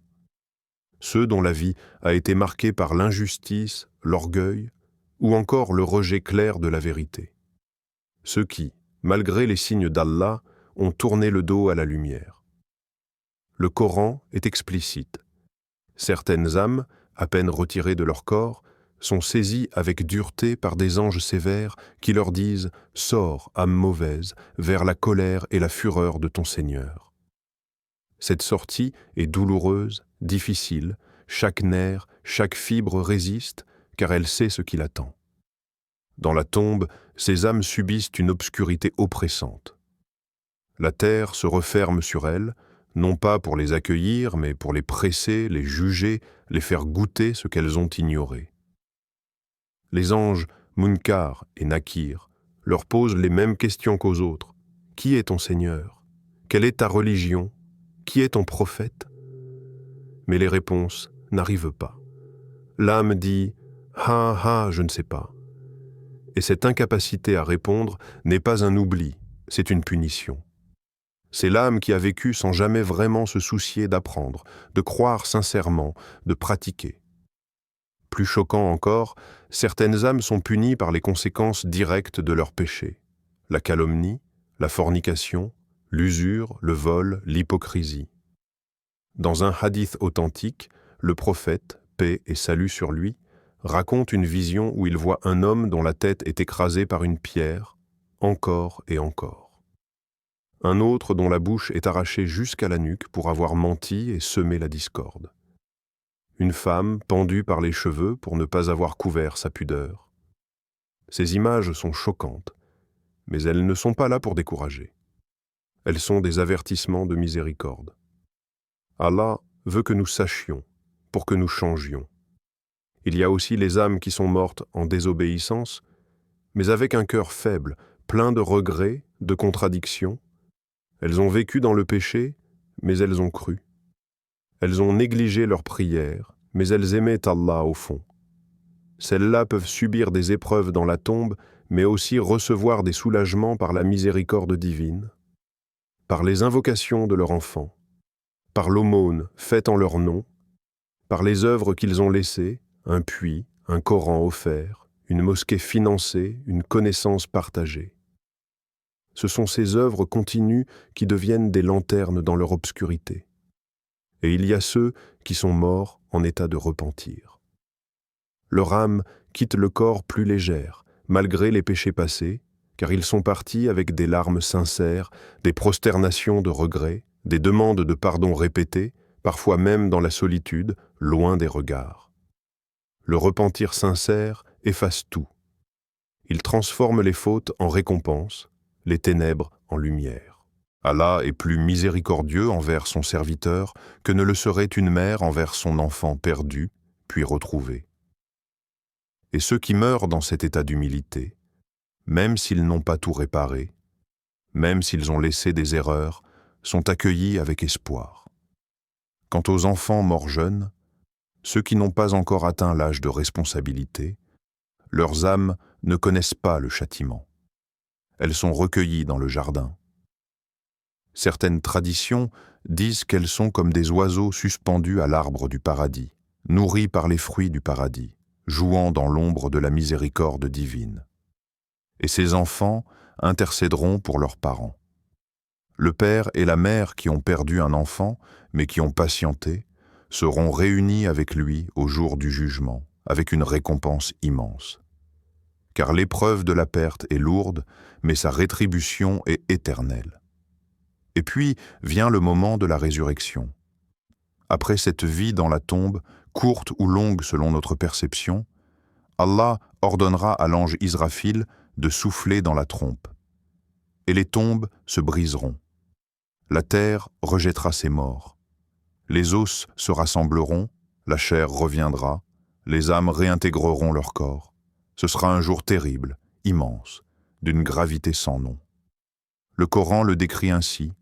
Ceux dont la vie a été marquée par l'injustice, l'orgueil, ou encore le rejet clair de la vérité. Ceux qui, malgré les signes d'Allah, ont tourné le dos à la lumière. Le Coran est explicite. Certaines âmes, à peine retirées de leur corps, sont saisies avec dureté par des anges sévères qui leur disent « Sors, âme mauvaise, vers la colère et la fureur de ton Seigneur ». Cette sortie est douloureuse, difficile, chaque nerf, chaque fibre résiste, car elle sait ce qui l'attend. Dans la tombe, ces âmes subissent une obscurité oppressante. La terre se referme sur elles, non pas pour les accueillir, mais pour les presser, les juger, les faire goûter ce qu'elles ont ignoré. Les anges Munkar et Nakir leur posent les mêmes questions qu'aux autres. Qui est ton Seigneur? Quelle est ta religion? Qui est ton prophète? Mais les réponses n'arrivent pas. L'âme dit « Ha ha, je ne sais pas ». Et cette incapacité à répondre n'est pas un oubli, c'est une punition. C'est l'âme qui a vécu sans jamais vraiment se soucier d'apprendre, de croire sincèrement, de pratiquer. Plus choquant encore, certaines âmes sont punies par les conséquences directes de leurs péchés. La calomnie, la fornication, l'usure, le vol, l'hypocrisie. Dans un hadith authentique, le prophète, paix et salut sur lui, raconte une vision où il voit un homme dont la tête est écrasée par une pierre, encore et encore. Un autre dont la bouche est arrachée jusqu'à la nuque pour avoir menti et semé la discorde. Une femme pendue par les cheveux pour ne pas avoir couvert sa pudeur. Ces images sont choquantes, mais elles ne sont pas là pour décourager. Elles sont des avertissements de miséricorde. Allah veut que nous sachions, pour que nous changions. Il y a aussi les âmes qui sont mortes en désobéissance, mais avec un cœur faible, plein de regrets, de contradictions. Elles ont vécu dans le péché, mais elles ont cru. Elles ont négligé leurs prières, mais elles aimaient Allah au fond. Celles-là peuvent subir des épreuves dans la tombe, mais aussi recevoir des soulagements par la miséricorde divine, par les invocations de leur enfant, par l'aumône faite en leur nom, par les œuvres qu'ils ont laissées, un puits, un Coran offert, une mosquée financée, une connaissance partagée. Ce sont ces œuvres continues qui deviennent des lanternes dans leur obscurité. Et il y a ceux qui sont morts en état de repentir. Leur âme quitte le corps plus légère, malgré les péchés passés, car ils sont partis avec des larmes sincères, des prosternations de regrets, des demandes de pardon répétées, parfois même dans la solitude, loin des regards. Le repentir sincère efface tout. Il transforme les fautes en récompense, les ténèbres en lumière. Allah est plus miséricordieux envers son serviteur que ne le serait une mère envers son enfant perdu, puis retrouvé. Et ceux qui meurent dans cet état d'humilité, même s'ils n'ont pas tout réparé, même s'ils ont laissé des erreurs, sont accueillis avec espoir. Quant aux enfants morts jeunes, ceux qui n'ont pas encore atteint l'âge de responsabilité, leurs âmes ne connaissent pas le châtiment. Elles sont recueillies dans le jardin. Certaines traditions disent qu'elles sont comme des oiseaux suspendus à l'arbre du paradis, nourris par les fruits du paradis, jouant dans l'ombre de la miséricorde divine. Et ces enfants intercéderont pour leurs parents. Le père et la mère qui ont perdu un enfant, mais qui ont patienté, seront réunis avec lui au jour du jugement, avec une récompense immense. Car l'épreuve de la perte est lourde, mais sa rétribution est éternelle. Et puis vient le moment de la résurrection. Après cette vie dans la tombe, courte ou longue selon notre perception, Allah ordonnera à l'ange Israfil de souffler dans la trompe. Et les tombes se briseront. La terre rejettera ses morts. Les os se rassembleront, la chair reviendra, les âmes réintégreront leur corps. Ce sera un jour terrible, immense, d'une gravité sans nom. Le Coran le décrit ainsi.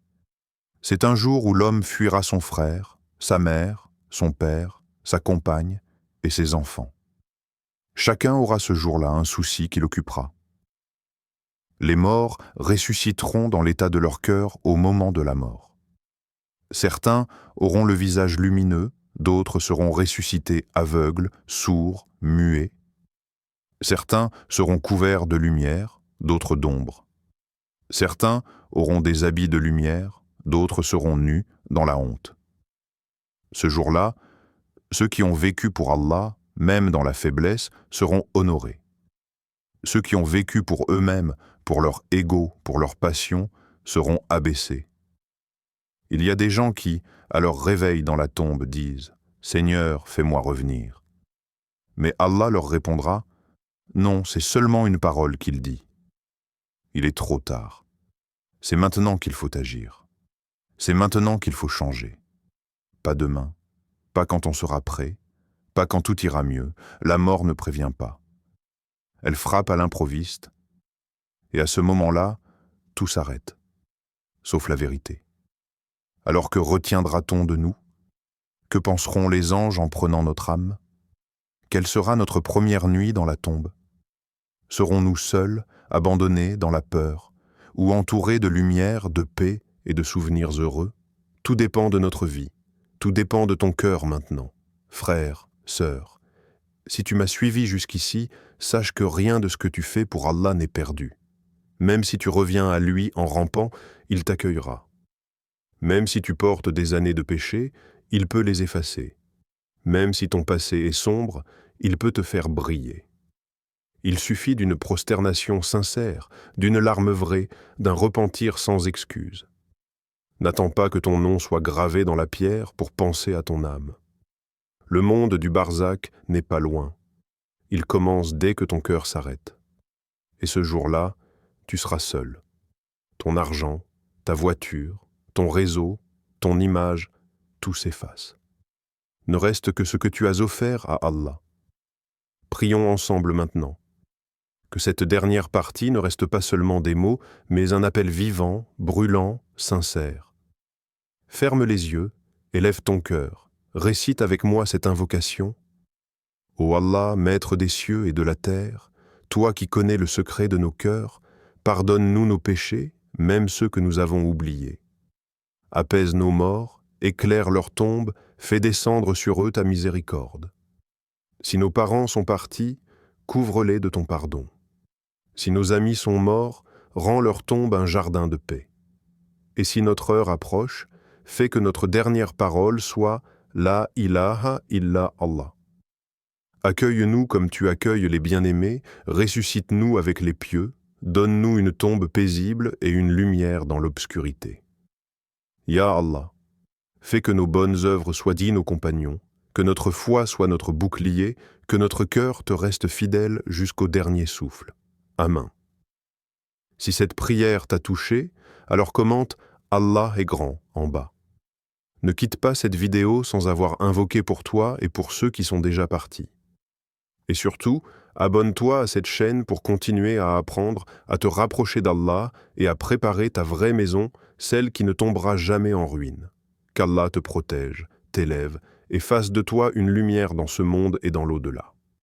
C'est un jour où l'homme fuira son frère, sa mère, son père, sa compagne et ses enfants. Chacun aura ce jour-là un souci qui l'occupera. Les morts ressusciteront dans l'état de leur cœur au moment de la mort. Certains auront le visage lumineux, d'autres seront ressuscités aveugles, sourds, muets. Certains seront couverts de lumière, d'autres d'ombre. Certains auront des habits de lumière, d'autres seront nus dans la honte. Ce jour-là, ceux qui ont vécu pour Allah, même dans la faiblesse, seront honorés. Ceux qui ont vécu pour eux-mêmes, pour leur ego, pour leur passion, seront abaissés. Il y a des gens qui, à leur réveil dans la tombe, disent « Seigneur, fais-moi revenir ». Mais Allah leur répondra « Non, c'est seulement une parole qu'il dit ». Il est trop tard. C'est maintenant qu'il faut agir. C'est maintenant qu'il faut changer. Pas demain, pas quand on sera prêt, pas quand tout ira mieux. La mort ne prévient pas. Elle frappe à l'improviste, et à ce moment-là, tout s'arrête, sauf la vérité. Alors que retiendra-t-on de nous? Que penseront les anges en prenant notre âme? Quelle sera notre première nuit dans la tombe? Serons-nous seuls, abandonnés dans la peur, ou entourés de lumière, de paix et de souvenirs heureux? Tout dépend de notre vie, tout dépend de ton cœur maintenant, frère, sœur. Si tu m'as suivi jusqu'ici, sache que rien de ce que tu fais pour Allah n'est perdu. Même si tu reviens à lui en rampant, il t'accueillera. Même si tu portes des années de péché, il peut les effacer. Même si ton passé est sombre, il peut te faire briller. Il suffit d'une prosternation sincère, d'une larme vraie, d'un repentir sans excuse. N'attends pas que ton nom soit gravé dans la pierre pour penser à ton âme. Le monde du barzakh n'est pas loin. Il commence dès que ton cœur s'arrête. Et ce jour-là, tu seras seul. Ton argent, ta voiture, ton réseau, ton image, tout s'efface. Ne reste que ce que tu as offert à Allah. Prions ensemble maintenant. Que cette dernière partie ne reste pas seulement des mots, mais un appel vivant, brûlant, sincère. Ferme les yeux, élève ton cœur, récite avec moi cette invocation. Ô Allah, maître des cieux et de la terre, toi qui connais le secret de nos cœurs, pardonne-nous nos péchés, même ceux que nous avons oubliés. Apaise nos morts, éclaire leur tombe, fais descendre sur eux ta miséricorde. Si nos parents sont partis, couvre-les de ton pardon. Si nos amis sont morts, rends leur tombe un jardin de paix. Et si notre heure approche, fais que notre dernière parole soit « La ilaha illa Allah ». Accueille-nous comme tu accueilles les bien-aimés, ressuscite-nous avec les pieux, donne-nous une tombe paisible et une lumière dans l'obscurité. Ya Allah, fais que nos bonnes œuvres soient dignes aux compagnons, que notre foi soit notre bouclier, que notre cœur te reste fidèle jusqu'au dernier souffle. Amen. Si cette prière t'a touché, alors commente « Allah est grand » en bas. Ne quitte pas cette vidéo sans avoir invoqué pour toi et pour ceux qui sont déjà partis. Et surtout, abonne-toi à cette chaîne pour continuer à apprendre, à te rapprocher d'Allah et à préparer ta vraie maison, celle qui ne tombera jamais en ruine. Qu'Allah te protège, t'élève et fasse de toi une lumière dans ce monde et dans l'au-delà.